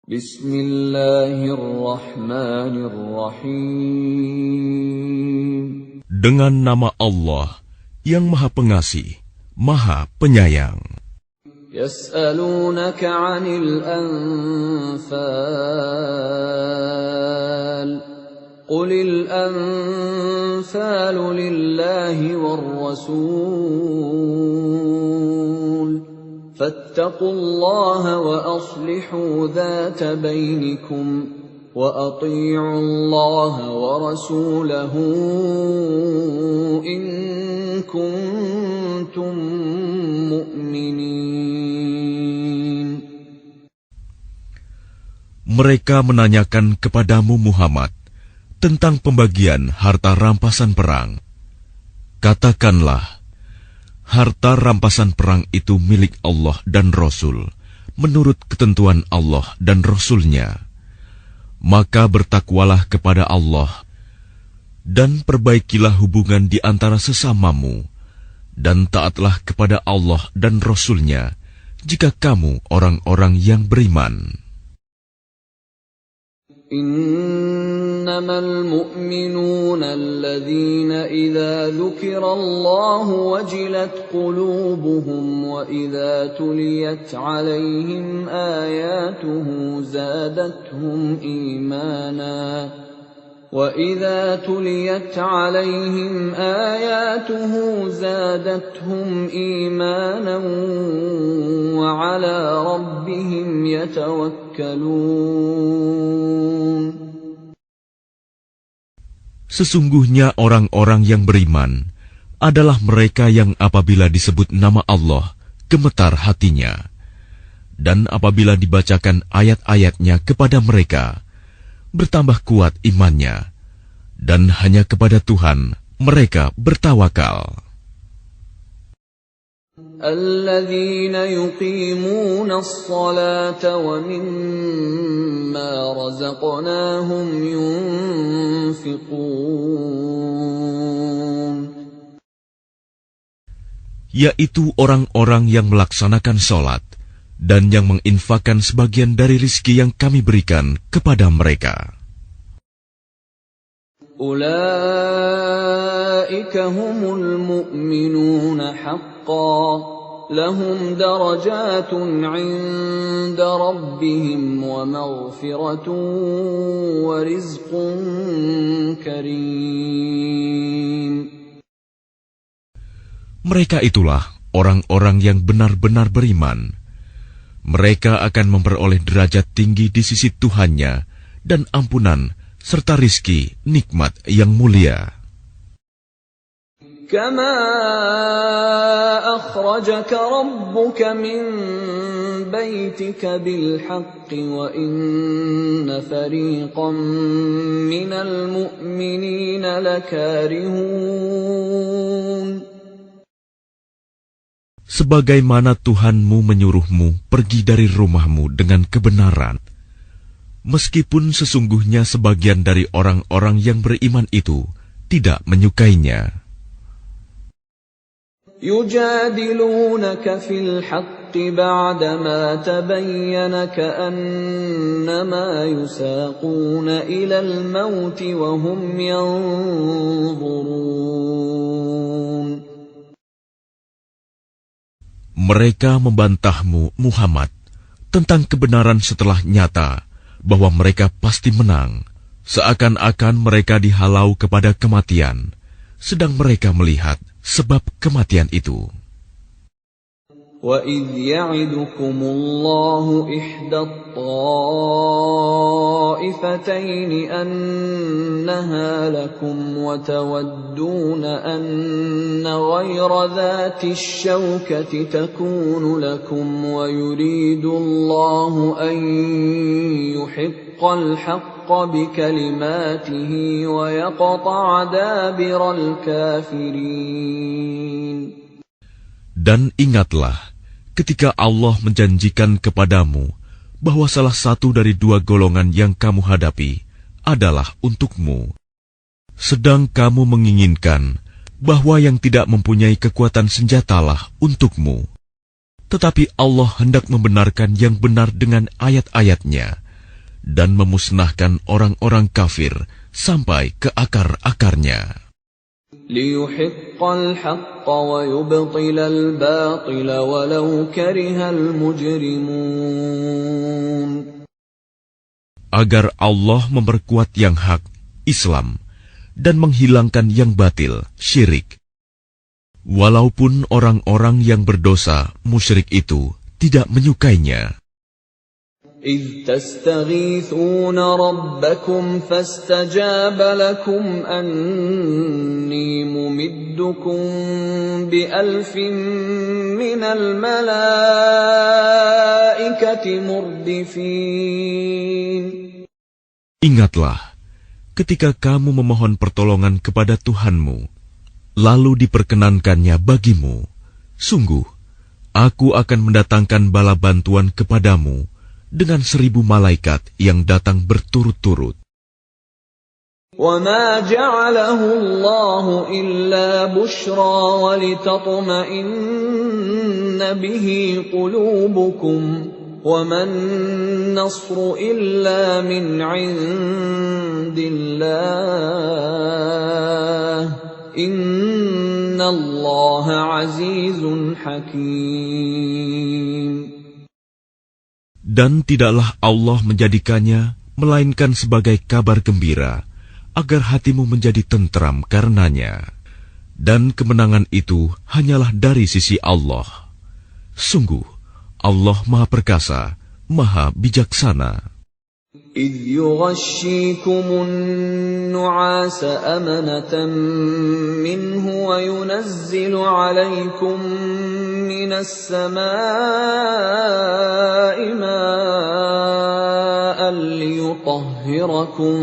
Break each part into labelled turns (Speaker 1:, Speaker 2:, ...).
Speaker 1: Bismillahirrahmanirrahim.
Speaker 2: Dengan nama Allah yang Maha Pengasih, Maha Penyayang.
Speaker 1: Yas'alunaka 'anil anfal. Qulil anfalu lillahi war rasul. فاتقوا الله وأصلحوا ذات بينكم وأطيعوا الله ورسوله إن كنتم مؤمنين.
Speaker 2: Mereka menanyakan kepadamu Muhammad tentang pembagian harta rampasan perang. Katakanlah, harta rampasan perang itu milik Allah dan Rasul, menurut ketentuan Allah dan Rasul-Nya. Maka bertakwalah kepada Allah, dan perbaikilah hubungan di antara sesamamu, dan taatlah kepada Allah dan Rasul-Nya, jika kamu orang-orang yang beriman.
Speaker 1: إنما المؤمنون الذين إذا ذكر الله وجلت قلوبهم وإذا تليت عليهم آياته زادتهم إيمانا وعلى ربهم يتوكلون.
Speaker 2: Sesungguhnya orang-orang yang beriman adalah mereka yang apabila disebut nama Allah, gemetar hatinya. Dan apabila dibacakan ayat-ayatnya kepada mereka, bertambah kuat imannya, dan hanya kepada Tuhan mereka bertawakal.
Speaker 1: الذين يقيمون الصلاة ومما رزقناهم ينفقون.
Speaker 2: Yaitu orang-orang yang melaksanakan sholat dan yang menginfakkan sebagian dari rizki yang kami berikan kepada mereka.
Speaker 1: Ulaika humul mu'minuna haqqan, lahum darajatun 'inda rabbihim wa maghfiratun wa rizqun karim.
Speaker 2: Mereka itulah orang-orang yang benar-benar beriman. Mereka akan memperoleh derajat tinggi di sisi Tuhannya dan ampunan serta rizki nikmat yang mulia.
Speaker 1: Kama akhrajaka rabbuka min baitika bil haqqi wa inna fariqan minal mu'minina lakarihun.
Speaker 2: Sebagaimana Tuhanmu menyuruhmu pergi dari rumahmu dengan kebenaran, meskipun sesungguhnya sebagian dari orang-orang yang beriman itu tidak menyukainya.
Speaker 1: Yujadilunaka fil haqqi ba'dama tabayyana ka'annama yusaquna ilal mauti wa hum yanzurun.
Speaker 2: Mereka membantahmu, Muhammad, tentang kebenaran setelah nyata bahwa mereka pasti menang, seakan-akan mereka dihalau kepada kematian, sedang mereka melihat sebab kematian itu.
Speaker 1: وَإِذْ يَعِدُكُمُ اللَّهُ إِحْدَى الطَّائِفَتَيْنِ أَنَّهَا لَكُمْ وَتَوَدُّونَ أَنَّ غَيْرَ ذَاتِ الشَّوْكَةِ تَكُونُ لَكُمْ وَيُرِيدُ اللَّهُ أَن يُحِقَّ الْحَقَّ بِكَلِمَاتِهِ وَيَقْطَعَ دَابِرَ الْكَافِرِينَ.
Speaker 2: Dan ingatlah ketika Allah menjanjikan kepadamu bahwa salah satu dari dua golongan yang kamu hadapi adalah untukmu, sedang kamu menginginkan bahwa yang tidak mempunyai kekuatan senjatalah untukmu. Tetapi Allah hendak membenarkan yang benar dengan ayat-ayatnya, dan memusnahkan orang-orang kafir sampai ke akar-akarnya.
Speaker 1: لِيُحِقَّ الْحَقَّ وَيُبْطِلَ الْبَاطِلَ وَلَوْ كَرِهَ الْمُجْرِمُونَ.
Speaker 2: Agar Allah memperkuat yang hak, Islam, dan menghilangkan yang batil, syirik. Walaupun orang-orang yang berdosa, musyrik itu, tidak menyukainya.
Speaker 1: إِذْ تَسْتَغِيثُونَ رَبَّكُمْ فَاسْتَجَابَ لَكُمْ أَنِّي مُمِدُّكُمْ بِأَلْفٍ مِّنَ الْمَلَائِكَةِ مُرْدِفِينَ.
Speaker 2: Ingatlah, ketika kamu memohon pertolongan kepada Tuhanmu, lalu diperkenankannya bagimu, sungguh, aku akan mendatangkan bala bantuan kepadamu, dengan 1000 malaikat yang datang berturut-turut.
Speaker 1: وَمَا جَعَلَهُ اللَّهُ إِلَّا بُشْرَى وَلِتَطْمَئِنَّ بِهِ قُلُوبُكُمْ وَمَا النَّصْرُ إِلَّا مِنْ عِندِ اللَّهِ إِنَّ اللَّهَ عَزِيزٌ حَكِيمٌ.
Speaker 2: Dan tidaklah Allah menjadikannya melainkan sebagai kabar gembira, agar hatimu menjadi tentram karenanya. Dan kemenangan itu hanyalah dari sisi Allah. Sungguh, Allah Maha Perkasa, Maha Bijaksana.
Speaker 1: إِذْ يُغَشِّيكُمُ النُّعَاسَ أَمَنَةً مِّنْهُ وَيُنَزِّلُ عَلَيْكُم مِّنَ السَّمَاءِ مَاءً لِّيُطَهِّرَكُم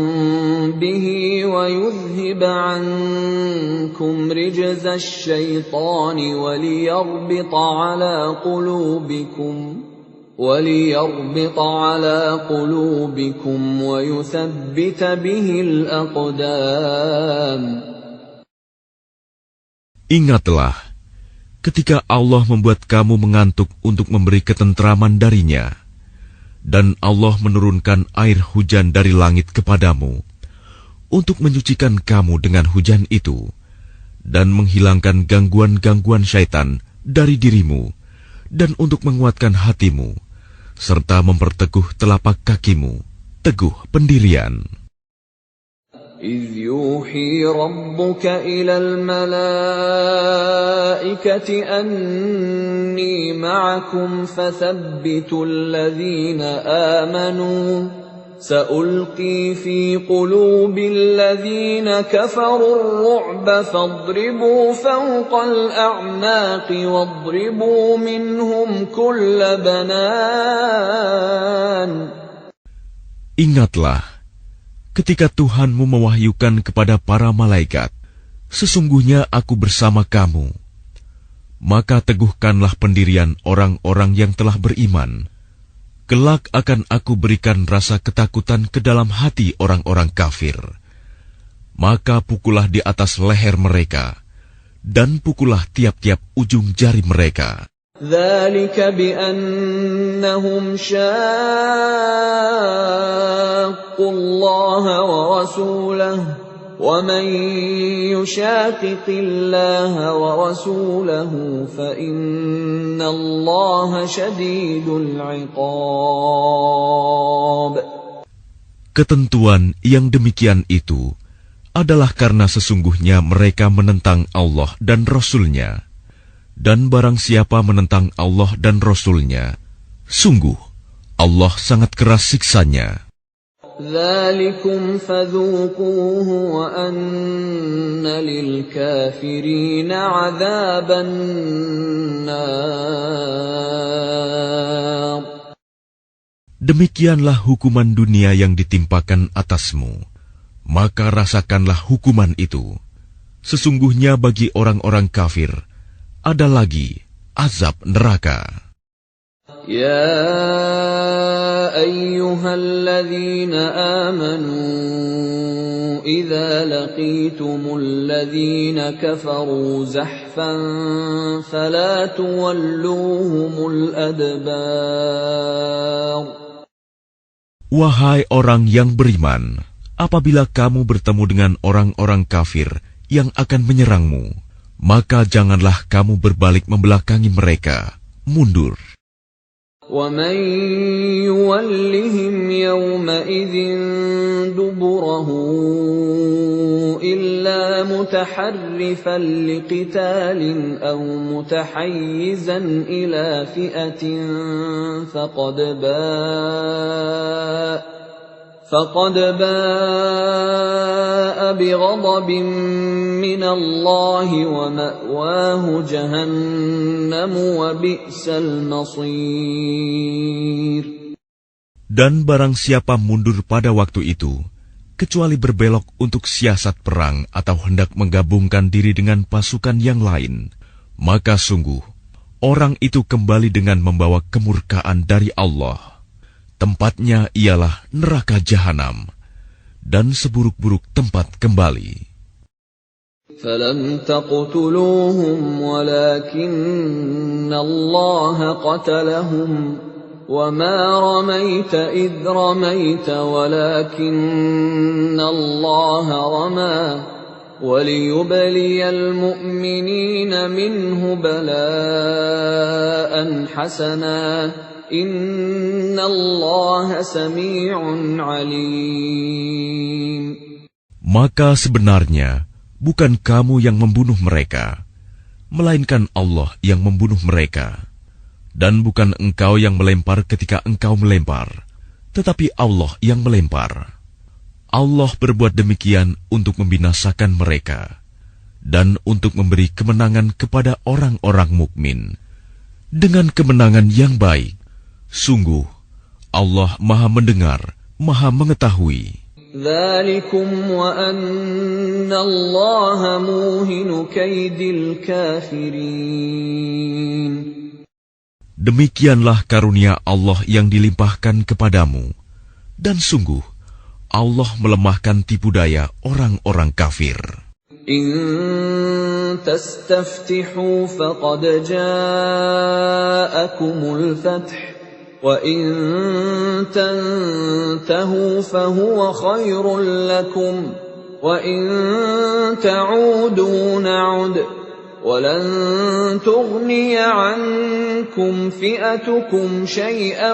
Speaker 1: بِهِ وَيُذْهِبَ عَنكُمْ رِجْزَ الشَّيْطَانِ وَلِيَرْبِطَ عَلَى قُلُوبِكُمْ وَيُثَبِّتَ بِهِ الْأَقْدَامَ.
Speaker 2: Ingatlah, ketika Allah membuat kamu mengantuk untuk memberi ketentraman darinya, dan Allah menurunkan air hujan dari langit kepadamu, untuk menyucikan kamu dengan hujan itu, dan menghilangkan gangguan-gangguan syaitan dari dirimu, dan untuk menguatkan hatimu, serta memperteguh telapak kakimu, teguh pendirian.
Speaker 1: إِذْ يُوحِي رَبُّكَ إِلَى الْمَلَائِكَةِ أَنِّي مَعَكُمْ فَثَبِّتُوا الَّذِينَ آمَنُوا سَأُلْقِي فِي قُلُوبِ الَّذِينَ كَفَرُوا الرُّعْبَ فَاضْرِبُوا فَوْقَ الْأَعْنَاقِ وَاضْرِبُوا مِنْهُمْ كُلَّ بَنَانٍ.
Speaker 2: Ingatlah, ketika Tuhanmu mewahyukan kepada para malaikat, sesungguhnya aku bersama kamu. Maka teguhkanlah pendirian orang-orang yang telah beriman. Kelak akan aku berikan rasa ketakutan ke dalam hati orang-orang kafir. Maka pukullah di atas leher mereka, dan pukullah tiap-tiap ujung jari mereka.
Speaker 1: ذَلِكَ بِأَنَّهُمْ شَاقُّوا اللَّهَ وَرَسُولَهُ وَمَن يُشَاقِقِ اللَّهَ وَرَسُولَهُ فَإِنَّ اللَّهَ شَدِيدُ الْعِقَابِ.
Speaker 2: Ketentuan yang demikian itu adalah karena sesungguhnya mereka menentang Allah dan Rasul-Nya. Dan barang siapa menentang Allah dan Rasul-Nya, sungguh Allah sangat keras siksanya.
Speaker 1: ذَلِكُمْ فَذُوقُوهُ وَأَنَّ لِلْكَافِرِينَ عَذَابَ النَّارِ.
Speaker 2: Demikianlah hukuman dunia yang ditimpakan atasmu, maka rasakanlah hukuman itu. Sesungguhnya bagi orang-orang kafir ada lagi azab neraka.
Speaker 1: يا أيها الذين آمنوا إذا لقيتم الذين كفروا زحفا فلا تولوهم الأدبار.
Speaker 2: Wahai orang yang beriman, apabila kamu bertemu dengan orang-orang kafir yang akan menyerangmu, maka janganlah kamu berbalik membelakangi mereka, mundur.
Speaker 1: وَمَن يُوَلِّهِمْ يَوْمَئِذٍ دُبُرَهُ إِلَّا مُتَحَرِّفًا لِقِتَالٍ أَوْ مُتَحَيِّزًا إِلَى فِئَةٍ فقد باء بغضب من الله ومأواه جهنم وبئس المصير.
Speaker 2: Dan barang siapa mundur pada waktu itu, kecuali berbelok untuk siasat perang atau hendak menggabungkan diri dengan pasukan yang lain, maka sungguh, orang itu kembali dengan membawa kemurkaan dari Allah. Tempatnya ialah neraka jahanam, dan seburuk-buruk tempat kembali.
Speaker 1: فَلَمْ تَقْتُلُوهُمْ وَلَكِنَّ اللَّهَ قَتَلَهُمْ وَمَا رَمَيْتَ إِذْ رَمَيْتَ وَلَكِنَّ اللَّهَ رَمَى وَلِيُبْلِيَ الْمُؤْمِنِينَ مِنْهُ بَلَاءً حَسَنًا Innallaha sami'un alim.
Speaker 2: Maka sebenarnya bukan kamu yang membunuh mereka, melainkan Allah yang membunuh mereka. Dan bukan engkau yang melempar ketika engkau melempar, tetapi Allah yang melempar. Allah berbuat demikian untuk membinasakan mereka dan untuk memberi kemenangan kepada orang-orang mukmin dengan kemenangan yang baik. Sungguh, Allah Maha Mendengar, Maha Mengetahui.
Speaker 1: Dzalikum wa anna Allaha muhinu kaidil kafirin.
Speaker 2: Demikianlah karunia Allah yang dilimpahkan kepadamu, dan sungguh, Allah melemahkan tipu daya orang-orang kafir.
Speaker 1: In tastaftihu faqad ja'akumul fath. وَإِن تَنْتَهُوا فَهُوَ خَيْرٌ لَكُمْ وَإِن تَعُودُوا نَعُدْ وَلَنْ تُغْنِيَ عَنْكُمْ فِئَتُكُمْ شَيْئًا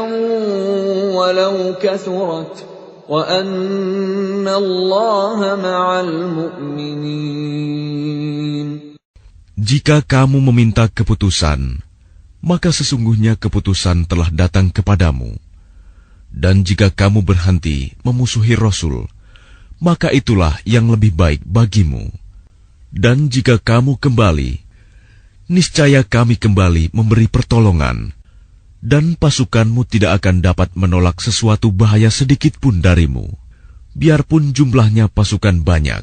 Speaker 1: وَلَوْ كَثُرَتْ وَأَنَّ اللَّهَ مَعَ الْمُؤْمِنِينَ.
Speaker 2: Jika kamu meminta keputusan, maka sesungguhnya keputusan telah datang kepadamu. Dan jika kamu berhenti memusuhi Rasul, maka itulah yang lebih baik bagimu. Dan jika kamu kembali, niscaya kami kembali memberi pertolongan, dan pasukanmu tidak akan dapat menolak sesuatu bahaya sedikit pun darimu, biarpun jumlahnya pasukan banyak.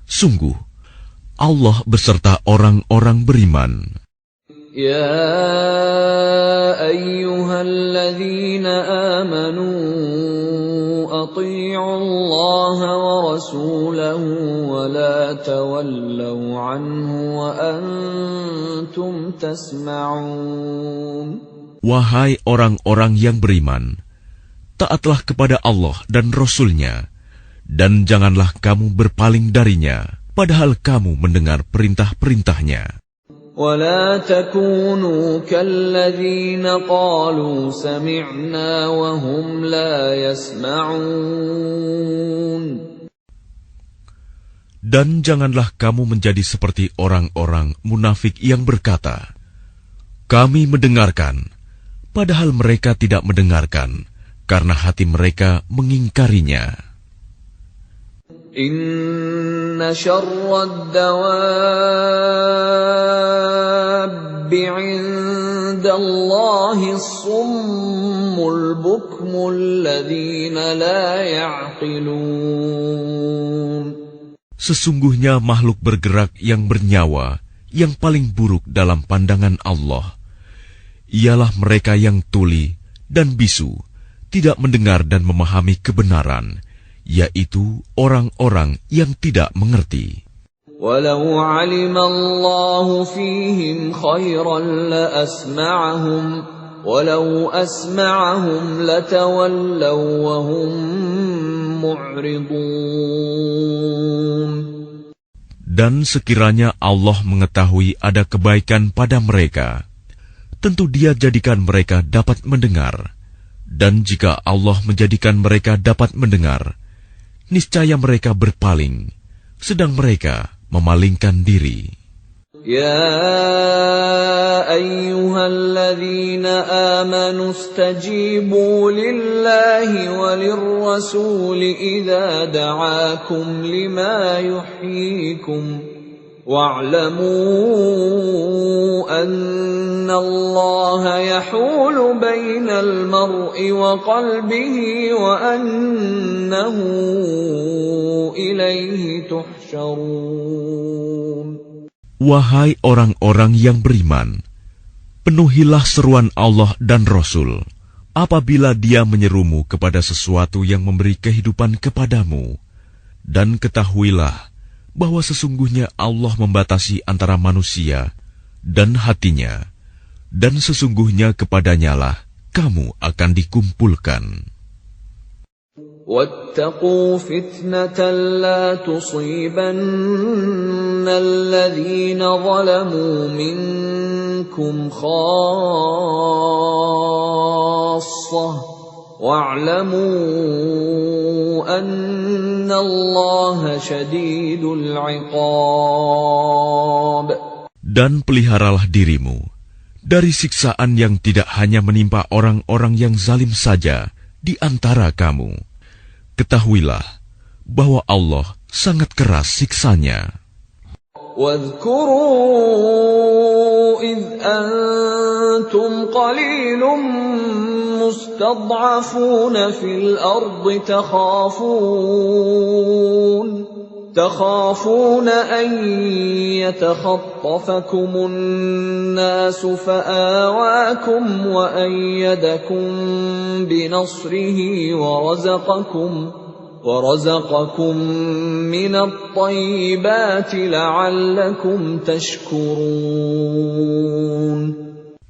Speaker 2: Sungguh, Allah beserta orang-orang beriman.
Speaker 1: يا أيها الذين آمنوا أطيعوا الله ورسوله ولا تولوا عنه وأنتم تسمعون.
Speaker 2: Wahai orang-orang yang beriman, taatlah kepada Allah dan Rasul-Nya, dan janganlah kamu berpaling darinya, padahal kamu mendengar perintah-perintahnya.
Speaker 1: ولا تكونوا كالذين قالوا سمعنا وهم لا يسمعون.
Speaker 2: Dan janganlah kamu menjadi seperti orang-orang munafik yang berkata, kami mendengarkan, padahal mereka tidak mendengarkan, karena hati mereka mengingkarinya.
Speaker 1: Inna syarrad dawabbi 'indallahi as-summul bukmul ladzina la ya'qilun.
Speaker 2: Sesungguhnya makhluk bergerak yang bernyawa yang paling buruk dalam pandangan Allah ialah mereka yang tuli dan bisu, tidak mendengar dan memahami kebenaran, yaitu orang-orang yang tidak mengerti.
Speaker 1: Walau 'alima Allahu fihim khairan la asma'ahum ولو أسمعهم لتولوا وهم معرضون.
Speaker 2: Dan sekiranya Allah mengetahui ada kebaikan pada mereka, tentu Dia jadikan mereka dapat mendengar. Dan jika Allah menjadikan mereka dapat mendengar, niscaya mereka berpaling, sedang mereka memalingkan diri.
Speaker 1: يا أيها الذين آمنوا استجيبوا لله وللرسول إذا دعاكم لما يحييكم واعلموا أن الله يحول بين المرء وقلبه وأنه إليه تحشرون.
Speaker 2: Wahai orang-orang yang beriman, penuhilah seruan Allah dan Rasul apabila Dia menyerumu kepada sesuatu yang memberi kehidupan kepadamu. Dan ketahuilah bahwa sesungguhnya Allah membatasi antara manusia dan hatinya, dan sesungguhnya kepadanyalah kamu akan dikumpulkan.
Speaker 1: واتقوا فتنة لا تصيبن الذين ظلموا منكم خاصة واعلموا أن الله شديد العقاب.
Speaker 2: Dan peliharalah dirimu dari siksaan yang tidak hanya menimpa orang-orang yang zalim saja di antara kamu. Ketahuilah bahwa Allah sangat keras siksanya.
Speaker 1: واذكروا إذ أنتم قليل مستضعفون في الأرض تخافون أن يتخطفكم الناس فآواكم وأيدكم بنصره ورزقكم من الطيبات لعلكم تشكرون.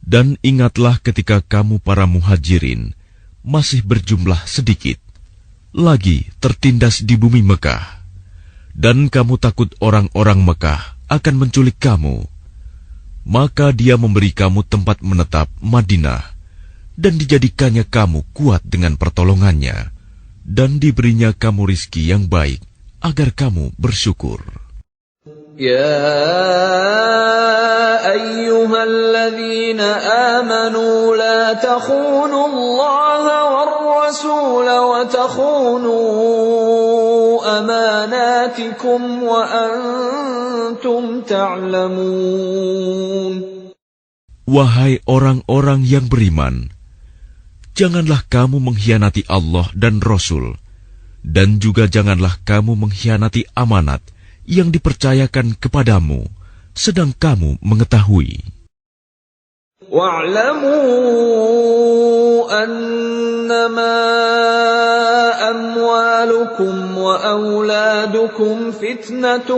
Speaker 2: Dan ingatlah ketika kamu para muhajirin masih berjumlah sedikit, lagi tertindas di bumi Mekah, dan kamu takut orang-orang Mekah akan menculik kamu, maka Dia memberi kamu tempat menetap Madinah, dan dijadikannya kamu kuat dengan pertolongannya, dan diberinya kamu rizki yang baik, agar kamu bersyukur.
Speaker 1: يا أيها الذين آمنوا لا تخونوا الله والرسول وتخونوا أماناتكم وأنتم تعلمون.
Speaker 2: Wahai orang-orang yang beriman, janganlah kamu mengkhianati Allah dan Rasul, dan juga janganlah kamu mengkhianati amanat yang dipercayakan kepadamu, sedang kamu mengetahui.
Speaker 1: وَاعْلَمُوا أَنَّمَا أَمْوَالُكُمْ وَأَوْلَادُكُمْ فِتْنَةٌ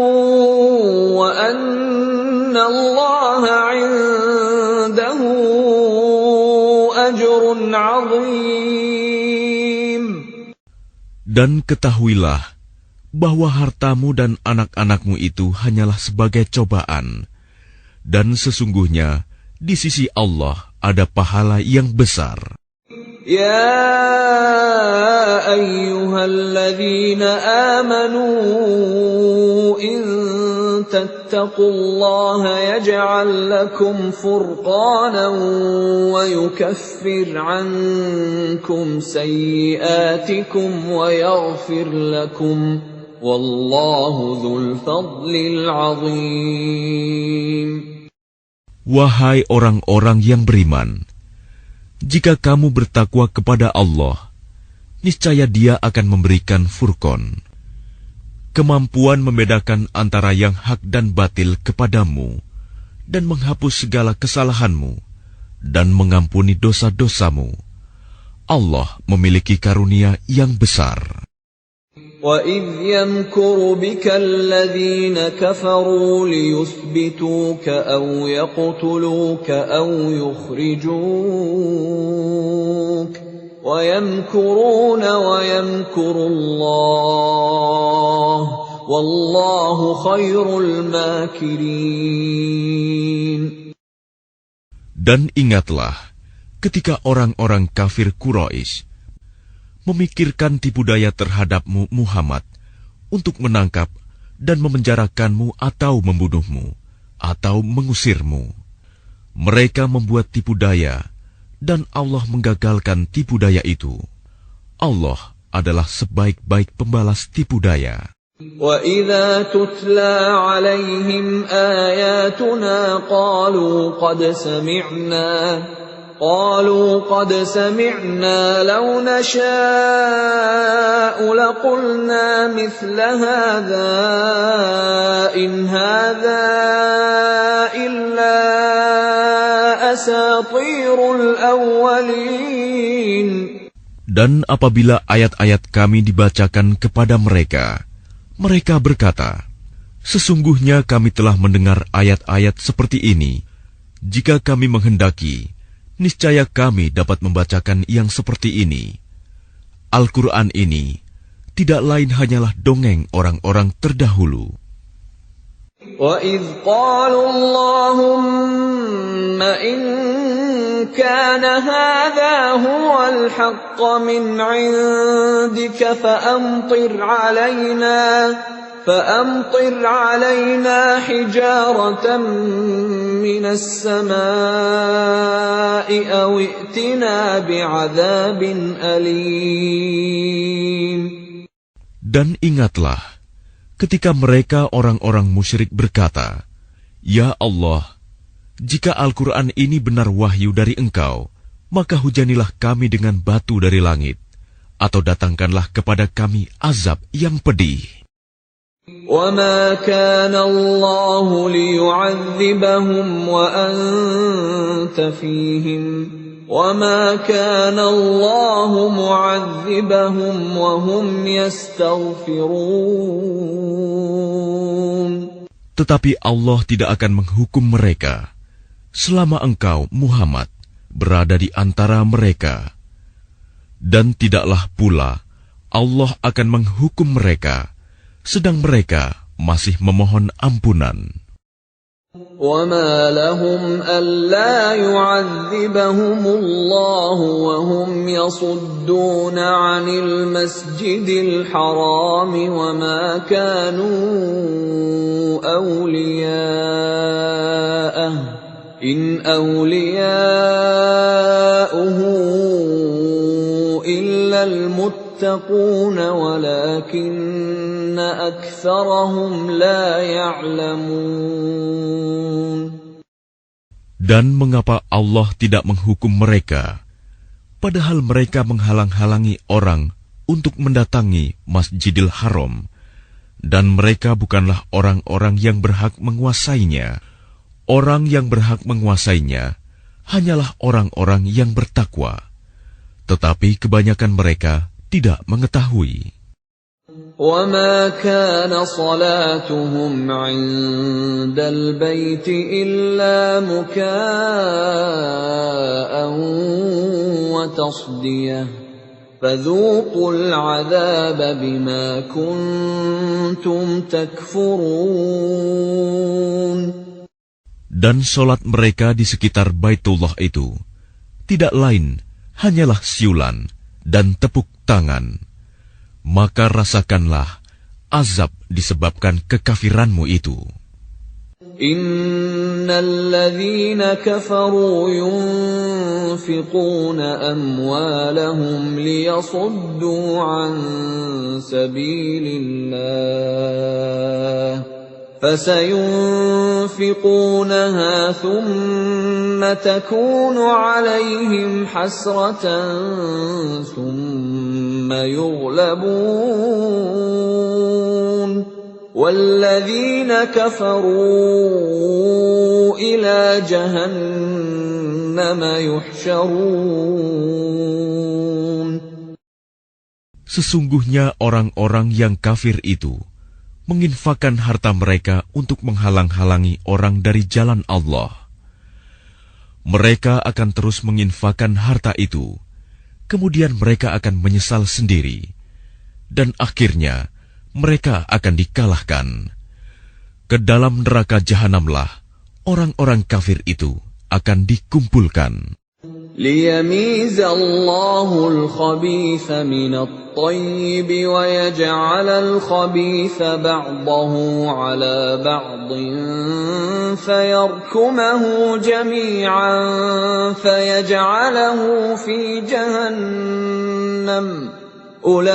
Speaker 1: وَأَنَّ اللَّهَ عِندَهُ أَجْرٌ عَظِيمٌ.
Speaker 2: Dan ketahuilah bahwa hartamu dan anak-anakmu itu hanyalah sebagai cobaan, dan sesungguhnya di sisi Allah ada pahala yang besar.
Speaker 1: Ya ayyuhalladzina amanu in tattaqullaha yaj'al lakum furqanan wa yukaffir 'ankum sayyi'atikum wa yaghfir lakum. Wallahu dzul fadlil 'adzim.
Speaker 2: Wahai orang-orang yang beriman, jika kamu bertakwa kepada Allah, niscaya Dia akan memberikan furqan, kemampuan membedakan antara yang hak dan batil kepadamu, dan menghapus segala kesalahanmu, dan mengampuni dosa-dosamu. Allah memiliki karunia yang besar.
Speaker 1: وَإِذْ يَمْكُرُ بِكَ الَّذِينَ كَفَرُوا لِيُثْبِتُوكَ أَوْ يَقْتُلُوكَ أَوْ يُخْرِجُوكَ وَيَمْكُرُونَ وَيَمْكُرُ اللَّهُ وَاللَّهُ خَيْرُ الْمَاكِرِينَ.
Speaker 2: Dan ingatlah ketika orang-orang kafir Quraisy memikirkan tipu daya terhadapmu Muhammad untuk menangkap dan memenjarakanmu atau membunuhmu atau mengusirmu. Mereka membuat tipu daya dan Allah menggagalkan tipu daya itu. Allah adalah sebaik-baik pembalas tipu daya.
Speaker 1: وَإِذَا تُتْلَى عَلَيْهِمْ آيَاتُنَا قَالُوا قَدْ سَمِعْنَا لَوْ نَشَاءُ لَقُلْنَا مِثْلَ هَذَا إِنْ هَذَا إِلَّا أَسَاطِيرُ الْأَوَّلِينَ.
Speaker 2: Dan apabila ayat-ayat kami dibacakan kepada mereka, mereka berkata, sesungguhnya kami telah mendengar ayat-ayat seperti ini. Jika kami menghendaki, niscaya kami dapat membacakan yang seperti ini. Al-Quran ini tidak lain hanyalah dongeng orang-orang terdahulu.
Speaker 1: وَإِذْ قَالُوا اللَّهُمَّ إِنْ كَانَ هَذَا هُوَ الْحَقَّ مِنْ عِنْدِكَ فَأَمْطِرْ عَلَيْنَا حِجَارَةً مِنَ السَّمَاءِ أَوْ ائْتِنَا بِعَذَابٍ أَلِيمٍ.
Speaker 2: Dan ingatlah ketika mereka orang-orang musyrik berkata, Ya Allah, jika Al-Quran ini benar wahyu dari Engkau, maka hujanilah kami dengan batu dari langit, atau datangkanlah kepada kami azab yang pedih.
Speaker 1: وَمَا كَانَ اللَّهُ لِيُعَذِّبَهُمْ وَأَنْتَ فِيهِمْ وَمَا كَانَ اللَّهُ مُعَذِّبَهُمْ وَهُمْ يَسْتَغْفِرُونَ.
Speaker 2: Tetapi Allah tidak akan menghukum mereka selama engkau, Muhammad, berada di antara mereka. Dan tidaklah pula Allah akan menghukum mereka sedang mereka masih memohon ampunan.
Speaker 1: وَمَا لَهُمْ أَلَّا يُعَذِّبَهُمُ اللَّهُ وَهُمْ يَصُدُّونَ عَنِ الْمَسْجِدِ الْحَرَامِ وَمَا كَانُوا أَوْلِيَاءَهُ إِنْ أَوْلِيَاؤُهُ إِلَّا الْمُتَّقُونَ وَلَكِنَّ أَكْثَرَهُمْ لَا يَعْلَمُونَ.
Speaker 2: Dan mengapa Allah tidak menghukum mereka, padahal mereka menghalang-halangi orang untuk mendatangi Masjidil Haram, dan mereka bukanlah orang-orang yang berhak menguasainya. Orang yang berhak menguasainya hanyalah orang-orang yang bertakwa, tetapi kebanyakan mereka tidak mengetahui.
Speaker 1: وَمَا كَانَ صَلَاتُهُمْ عِندَ الْبَيْتِ إِلَّا مُكَاءً وَتَصْدِيَةً فَذُوقُوا الْعَذَابَ بِمَا كُنتُمْ تَكْفُرُونَ.
Speaker 2: Dan solat mereka di sekitar Baitullah itu tidak lain hanyalah siulan dan tepuk tangan. Maka rasakanlah azab disebabkan kekafiranmu itu.
Speaker 1: Innal ladzina kafaru yunfiquna amwalahum liyasuddu an sabilillah فسينفقونها ثم تكون عليهم حسرة ثم يغلبون والذين كفروا إلى جهنم يحشرون.
Speaker 2: Sesungguhnya orang-orang yang kafir itu menginfakkan harta mereka untuk menghalang-halangi orang dari jalan Allah. Mereka akan terus menginfakkan harta itu, kemudian mereka akan menyesal sendiri, dan akhirnya mereka akan dikalahkan. Ke dalam neraka jahanamlah orang-orang kafir itu akan dikumpulkan.
Speaker 1: ليميز الله الخبيث من الطيب ويجعل الخبيث بعضه على بعض فيركمه جميعا فيجعله في جهنم أولئك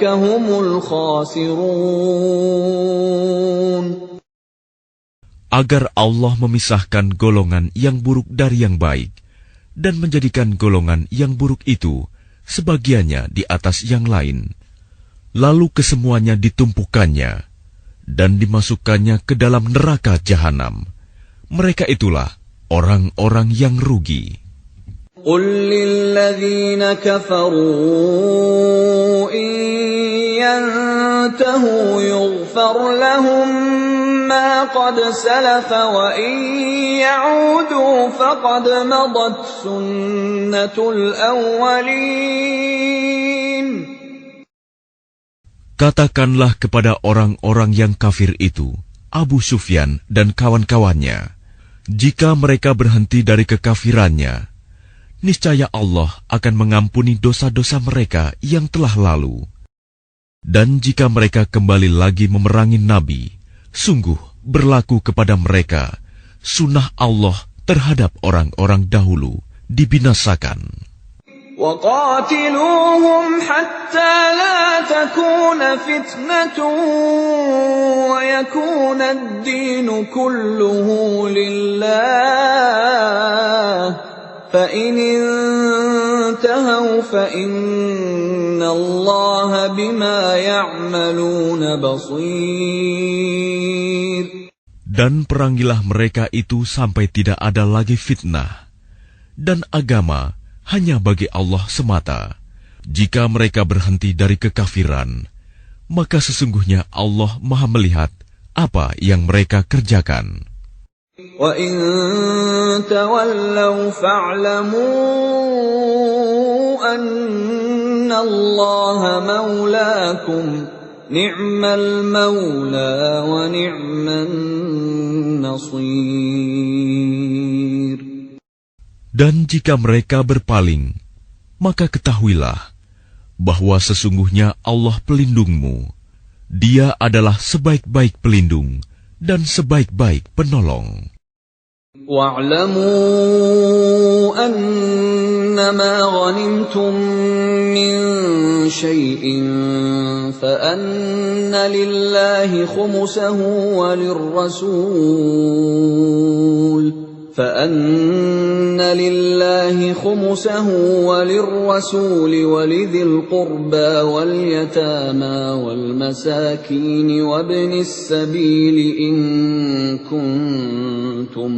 Speaker 1: هم الخاسرون.
Speaker 2: Agar Allah memisahkan golongan yang buruk dari yang baik, dan menjadikan golongan yang buruk itu sebagiannya di atas yang lain, lalu kesemuanya ditumpukannya dan dimasukkannya ke dalam neraka jahanam. Mereka itulah orang-orang yang rugi.
Speaker 1: قل للذين كفروا إن ينتهوا يغفر لهم ما قد سلف وإن يعودوا فقد مضت سنة الأولين.
Speaker 2: Katakanlah kepada orang-orang yang kafir itu, Abu Sufyan dan kawan-kawannya, jika mereka berhenti dari kekafirannya, niscaya Allah akan mengampuni dosa-dosa mereka yang telah lalu. Dan jika mereka kembali lagi memerangi Nabi, sungguh berlaku kepada mereka sunnah Allah terhadap orang-orang dahulu dibinasakan.
Speaker 1: وَقَاتِلُوهُمْ حَتَّى لَا تَكُونَ فِتْنَةٌ وَيَكُونَ الدِّينُ كُلُّهُ لِلَّهِ فَإِنِ انتهوا فَإِنَّ اللَّهَ بِمَا يَعْمَلُونَ بَصِيرٌ.
Speaker 2: Dan perangilah mereka itu sampai tidak ada lagi fitnah, dan agama hanya bagi Allah semata. Jika mereka berhenti dari kekafiran, maka sesungguhnya Allah Maha melihat apa yang mereka kerjakan.
Speaker 1: وَإِن تَوَلَّوْا فَاعْلَمُوا أَنَّ اللَّهَ مَوْلَاكُمْ نِعْمَ الْمَوْلَى وَنِعْمَ النَّصِيرُ.
Speaker 2: Dan jika mereka berpaling, maka ketahuilah bahwa sesungguhnya Allah pelindungmu. Dia adalah sebaik-baik pelindung dan sebaik-baik penolong.
Speaker 1: وَاعْلَمُوا أَنَّمَا غَنِمْتُم مِّن شَيْءٍ فَأَنَّ لِلَّهِ خُمُسَهُ وَلِلرَّسُولِ وَلِذِي الْقُرْبَى وَالْيَتَامَى وَالْمَسَاكِينِ وَابْنِ السَّبِيلِ إِن كُنتُمْ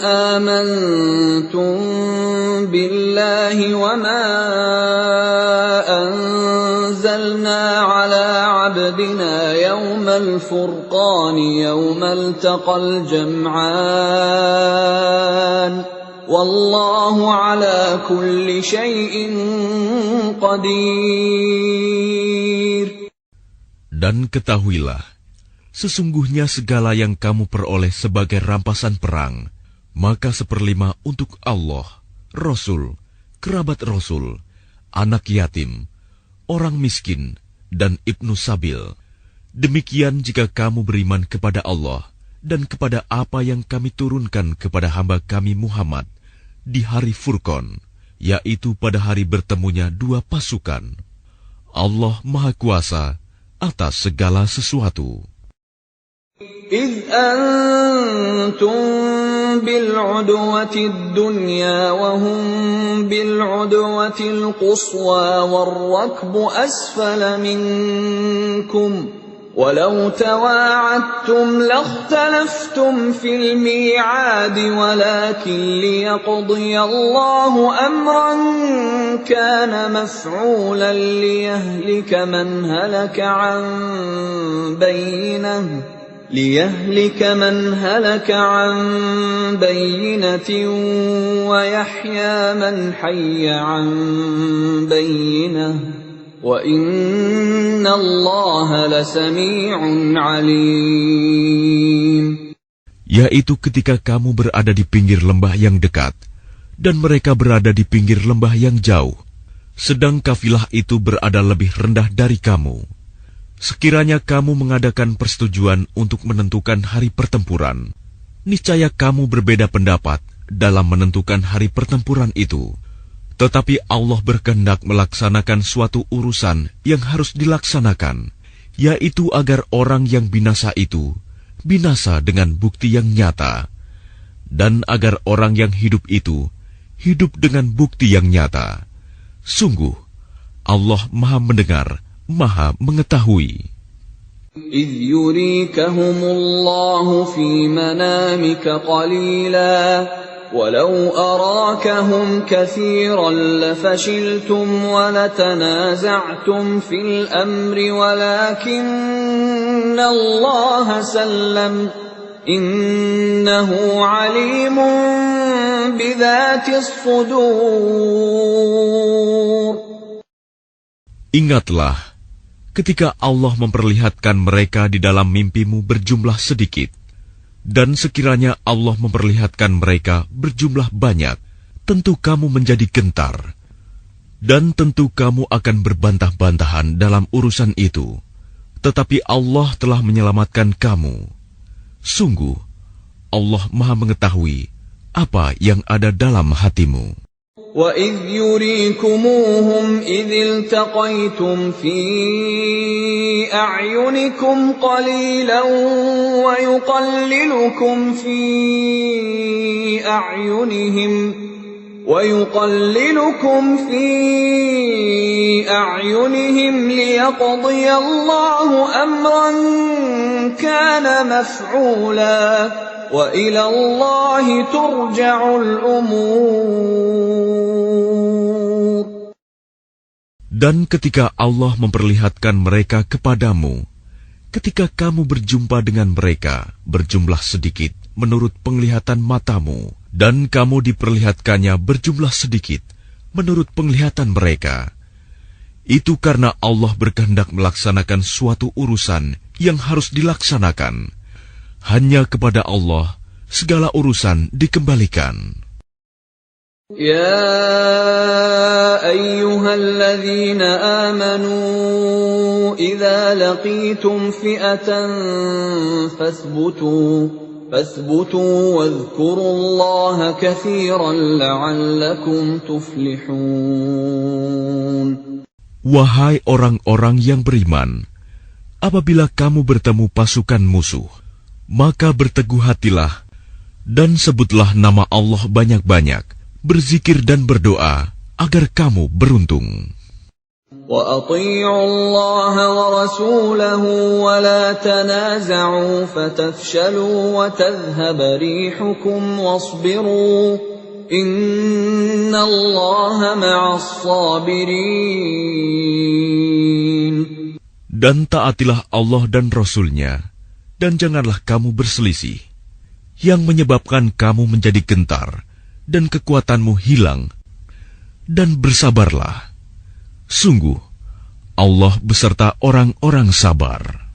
Speaker 1: آمنتم بالله وما أنزلنا على عبدنا يوم الفرقان يوم التقى الجمعان والله على كل شيء قدير.
Speaker 2: Dan ketahuilah, sesungguhnya segala yang kamu peroleh sebagai rampasan perang, maka 1/5 untuk Allah, Rasul, kerabat Rasul, anak yatim, orang miskin, dan ibnu sabil. Demikian jika kamu beriman kepada Allah dan kepada apa yang kami turunkan kepada hamba kami Muhammad di hari Furqan, yaitu pada hari bertemunya dua pasukan. Allah Maha Kuasa atas segala sesuatu.
Speaker 1: إِذْ أَنْتُمْ بِالْعُدْوَةِ الدُّنْيَا وَهُمْ بِالْعُدْوَةِ الْقُصْوَى وَالرَّكْبُ أَسْفَلَ مِنْكُمْ وَلَوْ تَوَاعَدتُّمْ لَاخْتَلَفْتُمْ فِي الْمِيعَادِ وَلَكِنْ لِيَقْضِيَ اللَّهُ أَمْرًا كَانَ مَفْعُولًا لِيَهْلِكَ مَنْ هَلَكَ عَنْ بَيِّنَةٍ وَيَحْيَى مَنْ حَيَّ عَنْ بَيِّنَةٍ وَإِنَّ اللَّهَ لَسَمِيعٌ عَلِيمٌ.
Speaker 2: Yaitu ketika kamu berada di pinggir lembah yang dekat, dan mereka berada di pinggir lembah yang jauh, sedang kafilah itu berada lebih rendah dari kamu. Sekiranya kamu mengadakan persetujuan untuk menentukan hari pertempuran, niscaya kamu berbeda pendapat dalam menentukan hari pertempuran itu. Tetapi Allah berkehendak melaksanakan suatu urusan yang harus dilaksanakan, yaitu agar orang yang binasa itu binasa dengan bukti yang nyata, dan agar orang yang hidup itu hidup dengan bukti yang nyata. Sungguh, Allah Maha Mendengar, Maha Mengetahui.
Speaker 1: إِذْ يُرِيكَهُمُ اللَّهُ فِي مَنَامِكَ قَلِيلًا وَلَوْ أَرَاكَهُمْ كَثِيرًا لَفَشِلْتُمْ وَلَتَنَازَعْتُمْ فِي الْأَمْرِ وَلَكِنَّ اللَّهَ سَلَّمَ إِنَّهُ عَلِيمٌ بِذَاتِ الصُّدُورِ.
Speaker 2: Ingatlah ketika Allah memperlihatkan mereka di dalam mimpimu berjumlah sedikit, dan sekiranya Allah memperlihatkan mereka berjumlah banyak, tentu kamu menjadi gentar, dan tentu kamu akan berbantah-bantahan dalam urusan itu. Tetapi Allah telah menyelamatkan kamu. Sungguh, Allah Maha Mengetahui apa yang ada dalam hatimu.
Speaker 1: وَإِذْ يُرِيكُمُوهُمْ إِذِ الْتَقَيْتُمْ فِي أَعْيُنِكُمْ قَلِيلًا وَيُقَلِّلُكُمْ فِي أَعْيُنِهِمْ لِيَقْضِيَ اللَّهُ أَمْرًا كَانَ مَفْعُولًا وَإِلَى اللَّهِ تُرْجَعُ الْأُمُورُ.
Speaker 2: Dan ketika Allah memperlihatkan mereka kepadamu, ketika kamu berjumpa dengan mereka berjumlah sedikit menurut penglihatan matamu, dan kamu diperlihatkannya berjumlah sedikit menurut penglihatan mereka, itu karena Allah berkehendak melaksanakan suatu urusan yang harus dilaksanakan. Hanya kepada Allah segala urusan dikembalikan.
Speaker 1: يا أيها الذين آمنوا إذا لقيتم فئة فاثبتوا واذكروا الله كثيرا لعلكم تفلحون.
Speaker 2: Wahai orang-orang yang beriman, apabila kamu bertemu pasukan musuh, maka berteguh hatilah dan sebutlah nama Allah banyak-banyak. Berzikir dan berdoa agar kamu beruntung.
Speaker 1: وَأَطِيعُوا اللَّهَ وَرَسُولَهُ وَلَا تَنَازَعُوا فَتَفْشَلُوا وَتَذْهَبَ رِيحُكُمْ وَاصْبِرُوا إِنَّ اللَّهَ مَعَ الصَّابِرِينَ.
Speaker 2: Dan taatilah Allah dan Rasul-Nya, dan janganlah kamu berselisih, yang menyebabkan kamu menjadi gentar dan kekuatanmu hilang, dan bersabarlah. Sungguh, Allah beserta orang-orang sabar.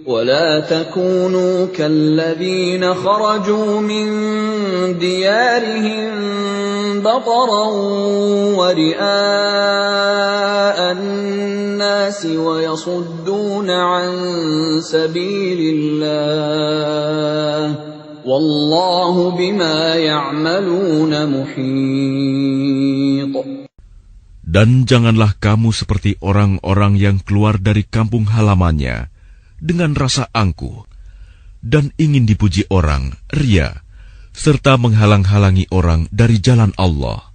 Speaker 1: وَلَا تَكُونُوا كَالَّذِينَ خَرَجُوا مِنْ دِيَارِهِمْ بَطَرًا وَرِئَاءَ النَّاسِ وَيَصُدُّونَ عَنْ سَبِيلِ اللَّهِ وَاللَّهُ بِمَا يَعْمَلُونَ مُحِيطٌ.
Speaker 2: Dan janganlah kamu seperti orang-orang yang keluar dari kampung halamannya dengan rasa angkuh dan ingin dipuji orang, ria, serta menghalang-halangi orang dari jalan Allah.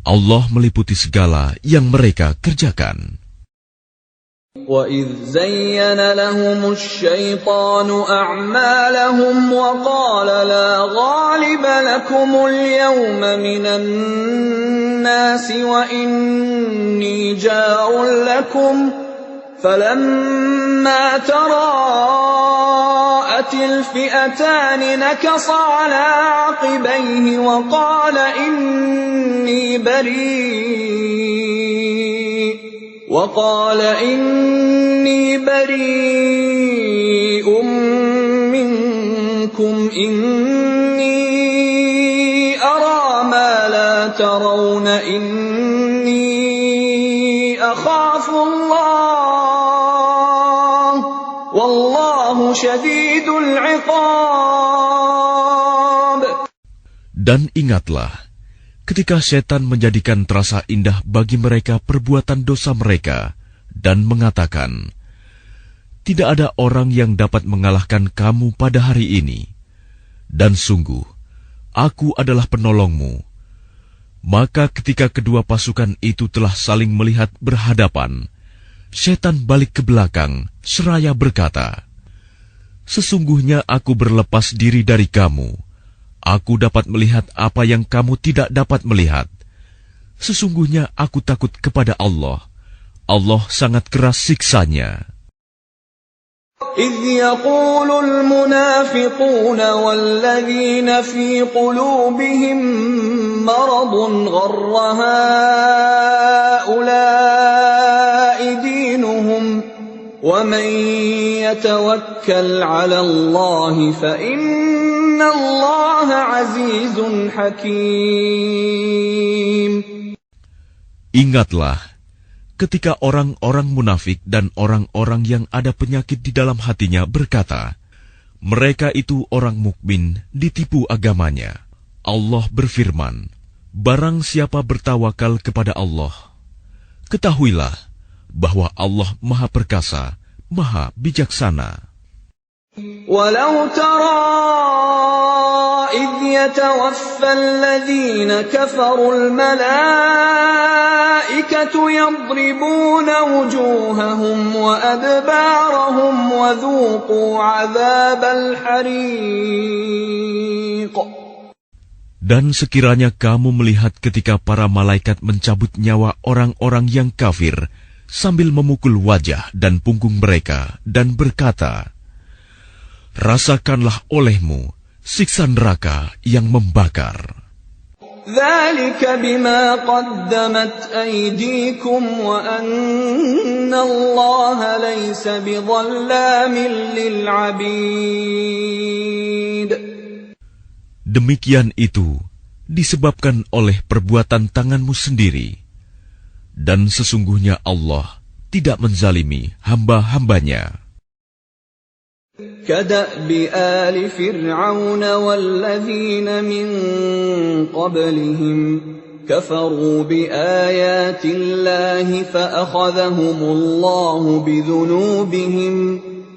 Speaker 2: Allah meliputi segala yang mereka kerjakan.
Speaker 1: وَإِذْ زَيَّنَ لَهُمُ الشَّيْطَانُ أَعْمَالَهُمْ وَقَالَ لَا غَالِبَ لَكُمُ الْيَوْمَ مِنَ النَّاسِ وَإِنِّي جَارٌ لَكُمْ فَلَمَّا تَرَاءَتِ الْفِئَتَانِ نَكَصَ عَلَى عَقِبَيْهِ وَقَالَ إِنِّي بَرِيءٌ مِّنكُمْ إِنِّي أَرَىٰ مَا لَا تَرَوْنَ إِنِّي أَخَافُ اللَّهَ وَاللَّهُ شَدِيدُ الْعِقَابِ.
Speaker 2: Dan ingatlah, ketika setan menjadikan terasa indah bagi mereka perbuatan dosa mereka dan mengatakan, tidak ada orang yang dapat mengalahkan kamu pada hari ini. Dan sungguh, aku adalah penolongmu. Maka ketika kedua pasukan itu telah saling melihat berhadapan, setan balik ke belakang seraya berkata, sesungguhnya aku berlepas diri dari kamu. Aku dapat melihat apa yang kamu tidak dapat melihat. Sesungguhnya aku takut kepada Allah. Allah sangat keras siksanya.
Speaker 1: إِذْ يَقُولُ الْمُنَافِقُونَ وَالَّذِينَ فِي قُلُوبِهِم مَّرَضٌ غَرَّ هَٰؤُلَاءِ دِينُهُمْ وَمَن يَتَوَكَّلْ عَلَى اللَّهِ فَإِنَّ اللَّهَ عَزِيزٌ حَكِيمٌ.
Speaker 2: Ingatlah ketika orang-orang munafik dan orang-orang yang ada penyakit di dalam hatinya berkata, mereka itu orang mukmin ditipu agamanya. Allah berfirman, barang siapa bertawakal kepada Allah, ketahuilah bahwa Allah Maha Perkasa, Maha Bijaksana.
Speaker 1: وَلَوْ تَرَىٰ إِذْ يَتَوَفَّى الَّذِينَ كَفَرُوا الْمَلَائِكَةُ يَضْرِبُونَ وُجُوهَهُمْ وَأَدْبَارَهُمْ وَذُوقُوا عَذَابَ الْحَرِيقِ.
Speaker 2: Dan sekiranya kamu melihat ketika para malaikat mencabut nyawa orang-orang yang kafir sambil memukul wajah dan punggung mereka dan berkata, rasakanlah olehmu siksa neraka yang membakar.
Speaker 1: ذَلِكَ بِمَا قَدَّمَتْ أَيْدِيكُمْ وَأَنَّ اللَّهَ لَيْسَ بِظَلَّامٍ لِلْعَبِيدِ.
Speaker 2: Demikian itu disebabkan oleh perbuatan tanganmu sendiri. Dan sesungguhnya Allah tidak menzalimi hamba-hambanya.
Speaker 1: كَدَأْبِ آلِ فِرْعَوْنَ وَالَّذِينَ مِن قَبْلِهِمْ كَفَرُوا بِآيَاتِ اللَّهِ فَأَخَذَهُمُ اللَّهُ بِذُنُوبِهِمْ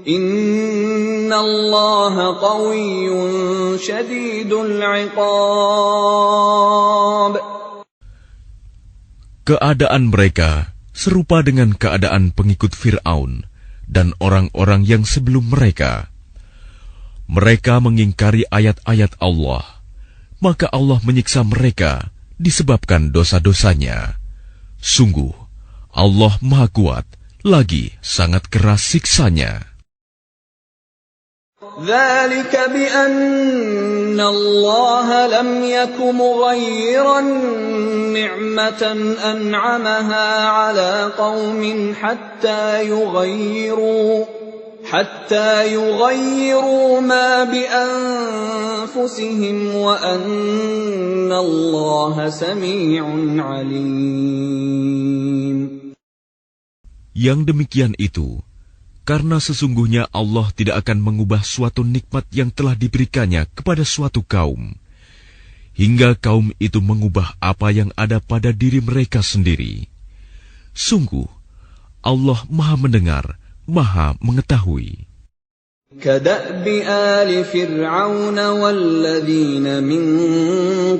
Speaker 1: إِنَّ اللَّهَ قَوِيٌّ شَدِيدُ الْعِقَابِ.
Speaker 2: Keadaan mereka serupa dengan keadaan pengikut Fir'aun dan orang-orang yang sebelum mereka. Mereka mengingkari ayat-ayat Allah, maka Allah menyiksa mereka disebabkan dosa-dosanya. Sungguh, Allah Maha Kuat, lagi sangat keras siksanya.
Speaker 1: ذَلِكَ بِأَنَّ اللَّهَ لَمْ يَكُ مُغَيِّرًا نِعْمَةً أَنْعَمَهَا عَلَى قَوْمٍ حَتَّى يُغَيِّرُوا مَا بِأَنفُسِهِمْ وَأَنَّ اللَّهَ سَمِيعٌ عَلِيمٌ.
Speaker 2: Yang demikian itu karena sesungguhnya Allah tidak akan mengubah suatu nikmat yang telah diberikannya kepada suatu kaum, hingga kaum itu mengubah apa yang ada pada diri mereka sendiri. Sungguh, Allah Maha Mendengar, Maha Mengetahui.
Speaker 1: كَدَأْبِ آلِ فِرْعَوْنَ وَالَّذِينَ مِن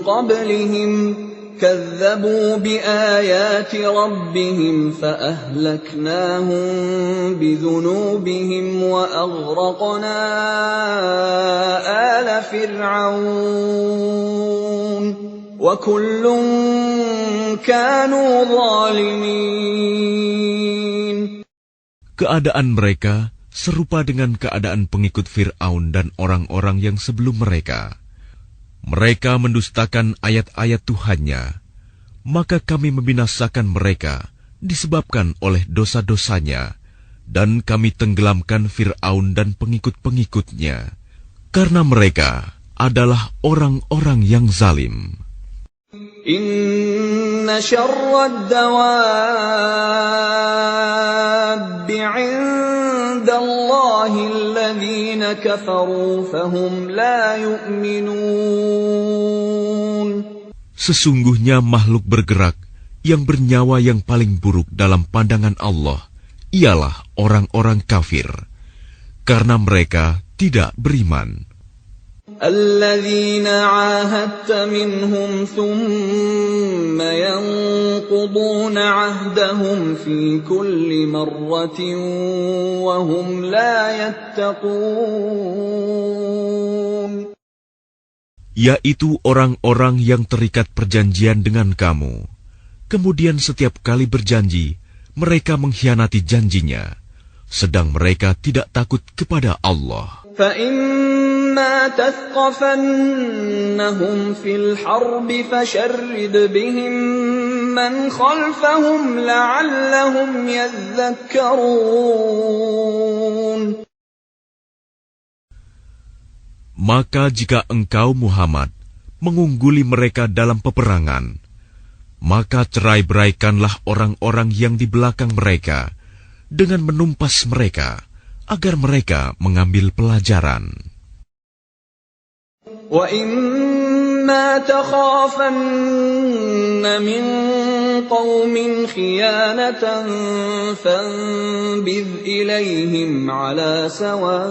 Speaker 1: قَبْلِهِمْ كذبوا بآيات ربهم فأهلكناهم بذنوبهم وأغرقنا آل فرعون وكل كانوا ظالمين.
Speaker 2: Keadaan mereka serupa dengan keadaan pengikut Fir'aun dan orang-orang yang sebelum mereka. Mereka mendustakan ayat-ayat Tuhannya, maka kami membinasakan mereka disebabkan oleh dosa-dosanya, dan kami tenggelamkan Fir'aun dan pengikut-pengikutnya, karena mereka adalah orang-orang yang zalim.
Speaker 1: Inna syarrad dawabbi 'indallahi alladhina kafaru fahum la yu'minun.
Speaker 2: Sesungguhnya makhluk bergerak yang bernyawa yang paling buruk dalam pandangan Allah ialah orang-orang kafir, karena mereka tidak beriman.
Speaker 1: الذين عاهدت منهم ثم ينقضون عهدهم في كل مرة وهم لا يتقون.
Speaker 2: Yaitu orang-orang yang terikat perjanjian dengan kamu, kemudian setiap kali berjanji mereka mengkhianati janjinya, sedang mereka tidak takut kepada Allah.
Speaker 1: فَإِمَّا تَثْقَفَنَّهُمْ فِي الْحَرْبِ فَشَرِّدْ بِهِمْ مَنْ خَلْفَهُمْ لَعَلَّهُمْ يَذَّكَّرُونَ.
Speaker 2: Maka jika engkau Muhammad mengungguli mereka dalam peperangan, maka cerai-beraikanlah orang-orang yang di belakang mereka dengan menumpas mereka, agar mereka mengambil pelajaran.
Speaker 1: وَإِمَّا تَخَافَنَّ مِنْ قَوْمٍ خِيَانَةً فَانبِذْ إِلَيْهِمْ عَلَى سَوَاءٍ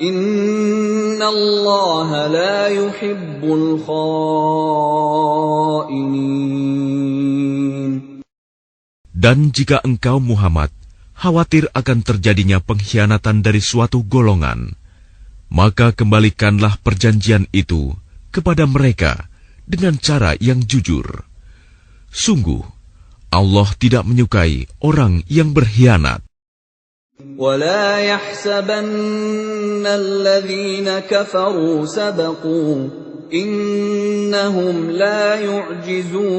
Speaker 1: إِنَّ اللَّهَ لَا يُحِبُّ الْخَائِنِينَ.
Speaker 2: Dan jika engkau Muhammad khawatir akan terjadinya pengkhianatan dari suatu golongan, maka kembalikanlah perjanjian itu kepada mereka dengan cara yang jujur. Sungguh, Allah tidak menyukai orang yang berkhianat.
Speaker 1: وَلَا يَحْسَبَنَّ الَّذِينَ كَفَرُوا سَبَقُوا إِنَّهُمْ لَا يُعْجِزُونَ.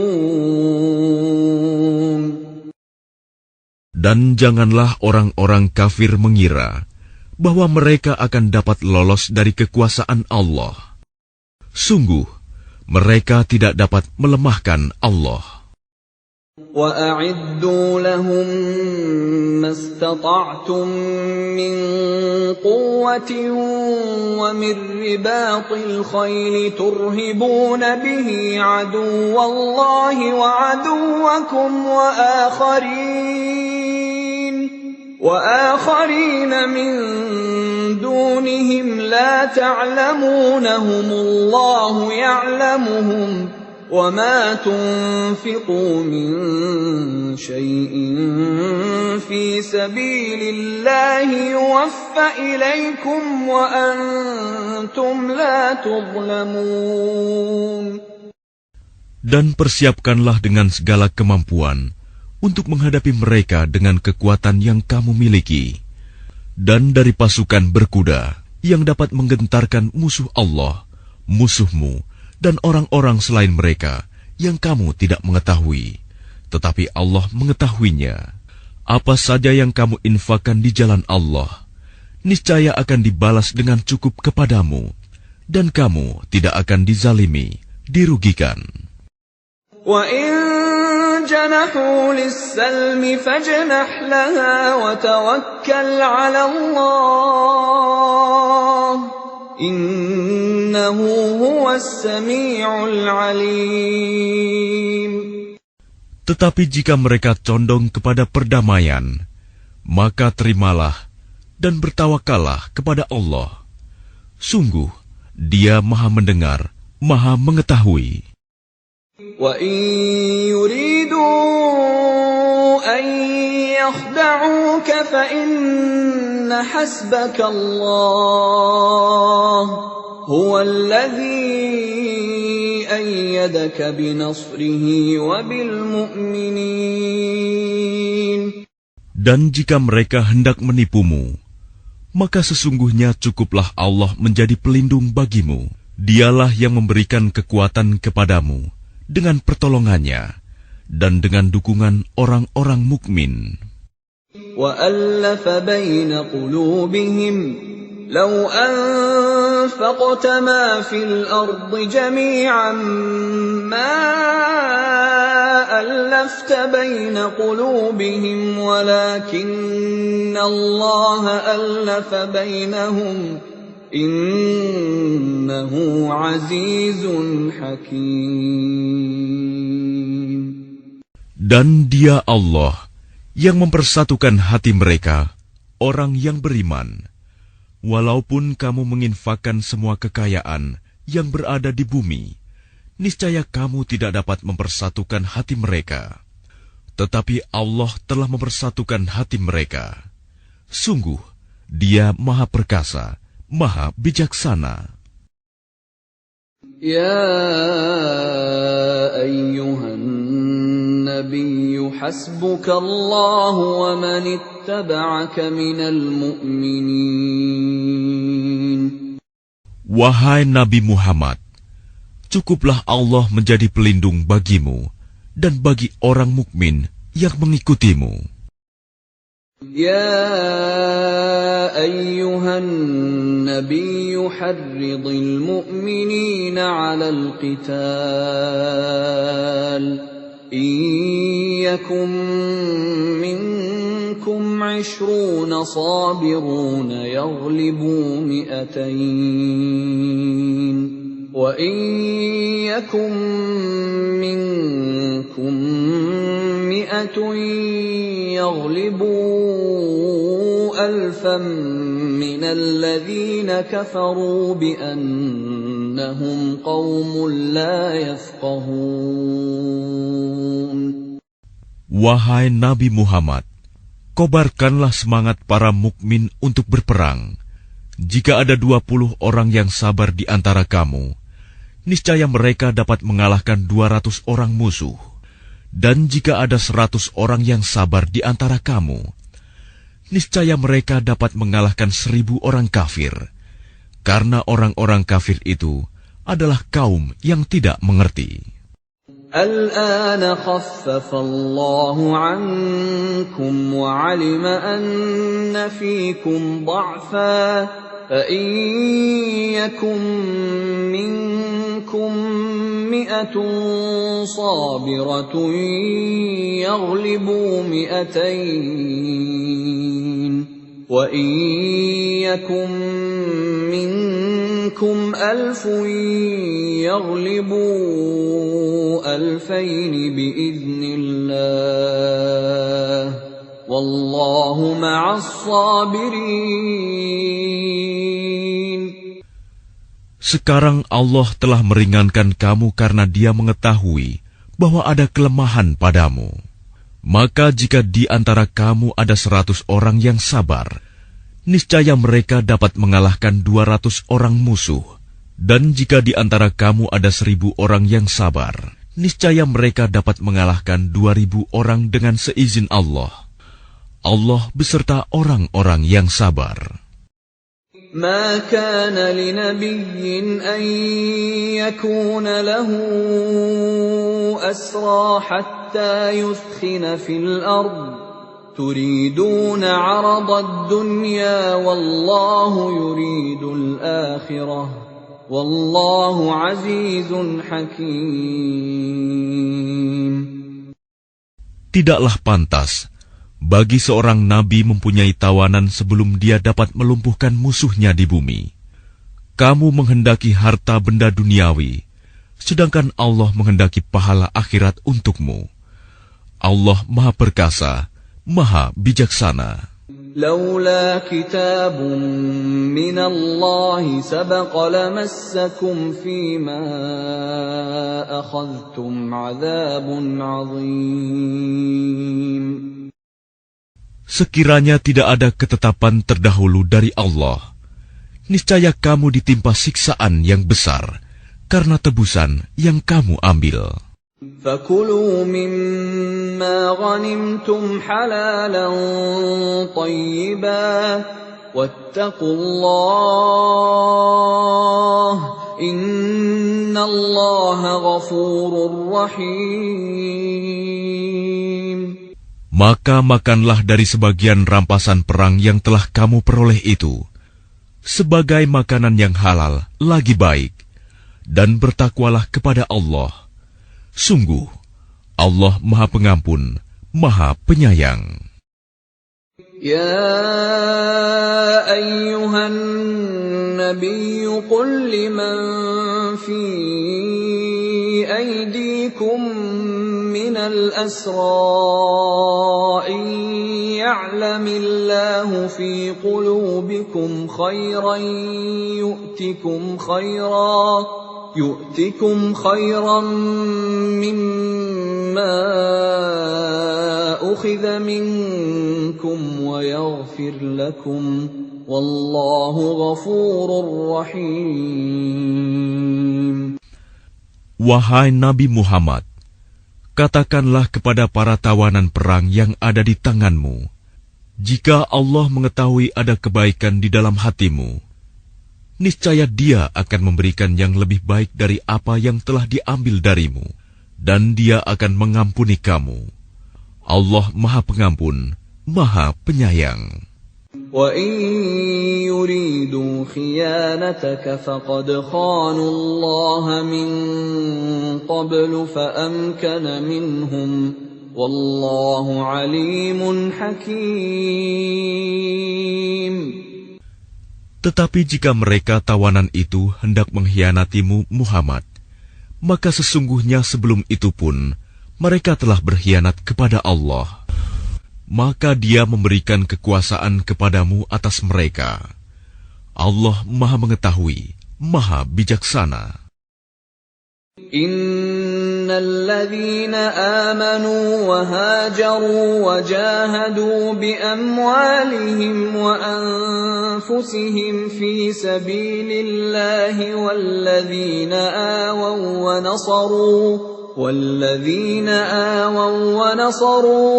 Speaker 2: Dan janganlah orang-orang kafir mengira bahwa mereka akan dapat lolos dari kekuasaan Allah. Sungguh, mereka tidak dapat melemahkan Allah.
Speaker 1: وَأَعِدُّوا لَهُم مَّا اسْتَطَعْتُم مِّن قُوَّةٍ وَمِن رِّبَاطِ الْخَيْلِ تُرْهِبُونَ بِهِ عَدُوَّ اللَّهِ وَعَدُوَّكُمْ وآخرين من دونهم لا تعلمونهم الله يعلمهم وما تنفقوا من شيء في سبيل الله يوفى إليكم وأنتم لا تظلمون.
Speaker 2: Dan persiapkanlah dengan segala kemampuan untuk menghadapi mereka dengan kekuatan yang kamu miliki, dan dari pasukan berkuda yang dapat menggentarkan musuh Allah, musuhmu, dan orang-orang selain mereka yang kamu tidak mengetahui, tetapi Allah mengetahuinya. Apa saja yang kamu infakkan di jalan Allah, niscaya akan dibalas dengan cukup kepadamu, dan kamu tidak akan dizalimi, dirugikan.
Speaker 1: جنحوا للسلم فاجنح لها وتوكل على الله إنه هو السميع العليم.
Speaker 2: Tetapi jika mereka condong kepada perdamaian, maka terimalah dan bertawakallah kepada Allah. Sungguh, Dia Maha mendengar, Maha Mengetahui.
Speaker 1: وَإِن يُرِيدُوا أَن يَخْدَعُوكَ فَإِنَّ حَسْبَكَ اللَّهُ هُوَ الَّذِي أَيَّدَكَ بِنَصْرِهِ وَبِالْمُؤْمِنِينَ.
Speaker 2: Dan jika mereka hendak menipumu, maka sesungguhnya cukuplah Allah menjadi pelindung bagimu. Dialah yang memberikan kekuatan kepadamu dengan pertolongannya dan dengan dukungan orang-orang mukmin.
Speaker 1: وَأَلَّفَ بَيْنَ قُلُوبِهِمْ لَوْ أَنفَقْتَ مَا فِي الْأَرْضِ جَمِيعًا مَا أَلَّفْتَ بَيْنَ قُلُوبِهِمْ وَلَكِنَّ اللَّهَ أَلَّفَ بَيْنَهُمْ إِنَّهُ عَزِيزٌ حَكِيمٌ.
Speaker 2: Dan Dia Allah yang mempersatukan hati mereka, orang yang beriman. Walaupun kamu menginfakkan semua kekayaan yang berada di bumi, niscaya kamu tidak dapat mempersatukan hati mereka. Tetapi Allah telah mempersatukan hati mereka. Sungguh, Dia Maha Perkasa, Maha Bijaksana.
Speaker 1: Ya ayyuhan nabiyyu hasbukallahu wa man ittaba'aka minal mu'minin.
Speaker 2: Wahai Nabi Muhammad, cukuplah Allah menjadi pelindung bagimu dan bagi orang mukmin yang mengikutimu.
Speaker 1: Ya ayyuhan nabiyyu harridil mu'minina 'alal qital. Iyyakum minkum 'ishruna sabiruna yaghlibu mi'atayn. Wa iyyakum minkum mi'atun yaghlibu alfan minal ladzina kafaru bi'annahum qaumun la yafqahun.
Speaker 2: Wahai Nabi Muhammad, kobarkanlah semangat para mukmin untuk berperang. Jika ada 20 orang yang sabar di antara kamu, niscaya mereka dapat mengalahkan 200 orang musuh. Dan jika ada 100 orang yang sabar di antara kamu, niscaya mereka dapat mengalahkan 1000 orang kafir. Karena orang-orang kafir itu adalah kaum yang tidak mengerti.
Speaker 1: Al-ana khaffafa Allahu ankum wa 'alima anna fiikum dha'fa فَإِنْ يَكُنْ مِنْكُمْ مِئَةٌ صَابِرَةٌ يَغْلِبُوا مِئَتَيْنِ وَإِنْ يَكُنْ مِنْكُمْ أَلْفٌ يَغْلِبُوا أَلْفَيْنِ بِإِذْنِ اللَّهِ وَاللَّهُ مَعَ الصَّابِرِينَ.
Speaker 2: Sekarang Allah telah meringankan kamu karena Dia mengetahui bahwa ada kelemahan padamu. Maka jika di antara kamu ada 100 orang yang sabar, niscaya mereka dapat mengalahkan 200 orang musuh. Dan jika di antara kamu ada 1000 orang yang sabar, niscaya mereka dapat mengalahkan 2000 orang dengan seizin Allah. Allah beserta orang-orang yang sabar.
Speaker 1: ما كان لنبي أن يكون له أسرى حتى يثخن في الأرض تريدون عرض الدنيا والله يريد الآخرة والله عزيز حكيم.
Speaker 2: Tidaklah pantas bagi seorang nabi mempunyai tawanan sebelum dia dapat melumpuhkan musuhnya di bumi. Kamu menghendaki harta benda duniawi, sedangkan Allah menghendaki pahala akhirat untukmu. Allah Maha Perkasa, Maha Bijaksana.
Speaker 1: لولا كتاب من الله سبق لمسكم فيما أخذتم عذاب عظيم.
Speaker 2: Sekiranya tidak ada ketetapan terdahulu dari Allah, niscaya kamu ditimpa siksaan yang besar karena tebusan yang kamu ambil.
Speaker 1: فَكُلُوا مِمَّا غَنِمْتُمْ حَلَالًا طَيِّبًا وَاتَّقُوا اللَّهَ إِنَّ اللَّهَ غَفُورٌ رَّحِيمٌ.
Speaker 2: Maka makanlah dari sebagian rampasan perang yang telah kamu peroleh itu, sebagai makanan yang halal lagi baik, dan bertakwalah kepada Allah. Sungguh, Allah Maha Pengampun, Maha Penyayang.
Speaker 1: يا أيها النبي قل لمن في أيديكم من الأسرى إن يعلم الله في قلوبكم خيرا يؤتكم خيرا مما أخذ منكم ويغفر لكم والله غفور رحيم.
Speaker 2: Wahai Nabi Muhammad, katakanlah kepada para tawanan perang yang ada di tanganmu, jika Allah mengetahui ada kebaikan di dalam hatimu, niscaya Dia akan memberikan yang lebih baik dari apa yang telah diambil darimu, dan Dia akan mengampuni kamu. Allah Maha Pengampun, Maha Penyayang.
Speaker 1: وَإِن يُرِيدُوا خِيَانَتَكَ فَقَدْ خَانُوا اللَّهَ مِن قَبْلُ فَأَمْكَنَ مِنْهُمْ وَاللَّهُ عَلِيمٌ حَكِيمٌ.
Speaker 2: Tetapi jika mereka tawanan itu hendak mengkhianatimu Muhammad, maka sesungguhnya sebelum itu pun mereka telah berkhianat kepada Allah. Maka Dia memberikan kekuasaan kepadamu atas mereka. Allah Maha Mengetahui, Maha Bijaksana.
Speaker 1: إن الذين آمنوا وهاجروا وجاهدوا بأموالهم وأنفسهم في سبيل الله والذين آووا ونصروا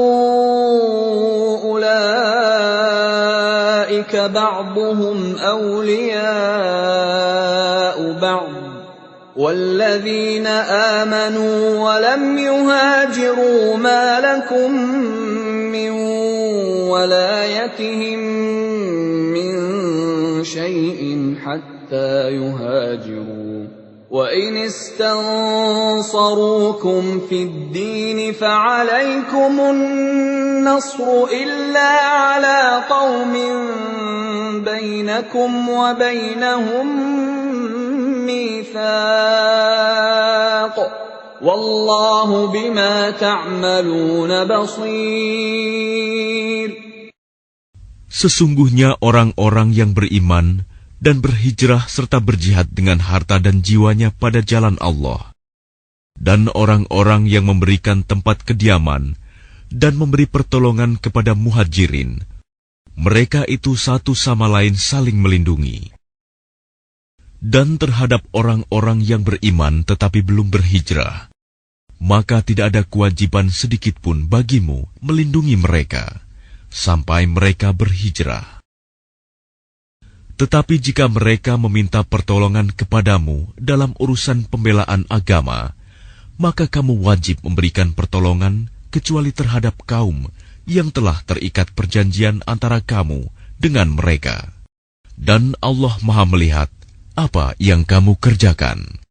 Speaker 1: أولئك بعضهم أولياء بعض والذين آمنوا ولم يهاجروا ما لكم من ولايتهم من شيء حتى يهاجروا وإن استنصروكم في الدين فعليكم النصر إلا على قوم بينكم وبينهم ميثاق والله بما تعملون بصير.
Speaker 2: Sesungguhnya orang-orang yang beriman dan berhijrah serta berjihad dengan harta dan jiwanya pada jalan Allah, dan orang-orang yang memberikan tempat kediaman dan memberi pertolongan kepada muhajirin, mereka itu satu sama lain saling melindungi. Dan terhadap orang-orang yang beriman tetapi belum berhijrah, maka tidak ada kewajiban sedikitpun bagimu melindungi mereka sampai mereka berhijrah. Tetapi jika mereka meminta pertolongan kepadamu dalam urusan pembelaan agama, maka kamu wajib memberikan pertolongan kecuali terhadap kaum yang telah terikat perjanjian antara kamu dengan mereka. Dan Allah Maha melihat apa yang kamu kerjakan.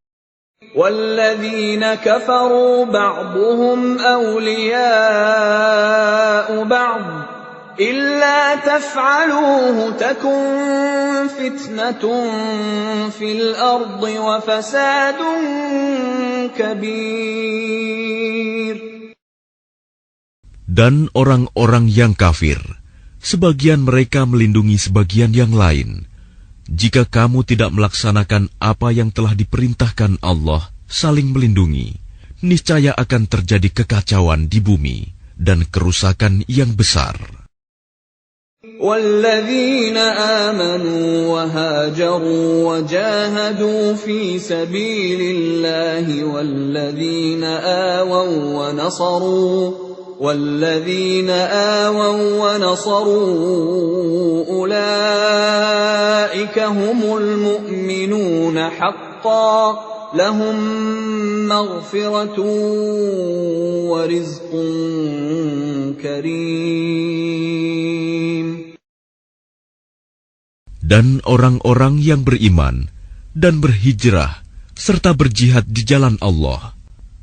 Speaker 1: وَالَّذِينَ كَفَرُوا بَعْضُهُمْ أَوْلِيَاءُ بَعْضٍ إِلَّا تَفْعَلُوهُ تَكُنْ فِتْنَةٌ فِي الْأَرْضِ وَفَسَادٌ كَبِيرٌ.
Speaker 2: Dan orang-orang yang kafir sebagian mereka melindungi sebagian yang lain. Jika kamu tidak melaksanakan apa yang telah diperintahkan Allah, saling melindungi, niscaya akan terjadi kekacauan di bumi dan kerusakan yang besar.
Speaker 1: وَالَّذِينَ آمَنُوا وَهَاجَرُوا وَجَاهَدُوا فِي سَبِيلِ اللَّهِ وَالَّذِينَ آوَوا وَّنَصَرُوا أُولَئِكَ هُمُ الْمُؤْمِنُونَ حَقًّا لَهُم مَّغْفِرَةٌ وَرِزْقٌ كَرِيمٌ.
Speaker 2: Dan orang-orang yang beriman dan berhijrah serta berjihad di jalan Allah,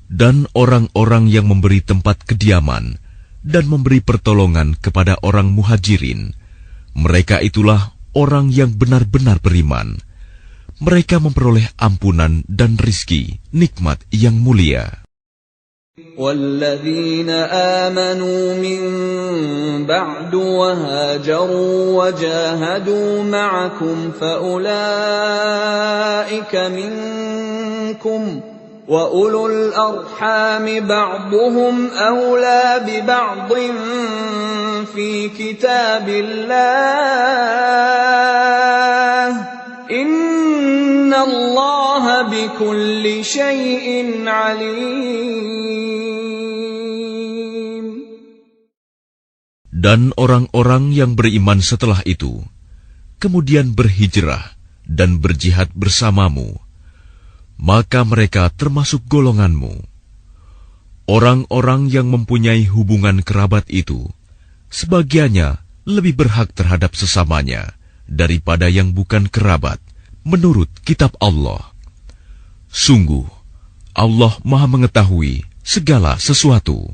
Speaker 2: dan orang-orang yang memberi tempat kediaman dan memberi pertolongan kepada orang muhajirin, mereka itulah orang yang benar-benar beriman. Mereka memperoleh ampunan dan rizki, nikmat yang mulia.
Speaker 1: وَالَّذِينَ آمَنُوا مِن بَعْدُ وَهَاجَرُوا وَجَاهَدُوا مَعَكُمْ فَأُولَئِكَ مِنكُمْ وَأُولُو الْأَرْحَامِ بَعْضُهُمْ أَوْلَى بِبَعْضٍ فِي كِتَابِ اللَّهِ إِنَّ اللَّهَ بِكُلِّ شَيْءٍ عَلِيمٌ.
Speaker 2: Dan orang-orang yang beriman setelah itu, kemudian berhijrah dan berjihad bersamamu, maka mereka termasuk golonganmu. Orang-orang yang mempunyai hubungan kerabat itu, sebagiannya lebih berhak terhadap sesamanya daripada yang bukan kerabat, menurut kitab Allah. Sungguh, Allah Maha mengetahui segala sesuatu.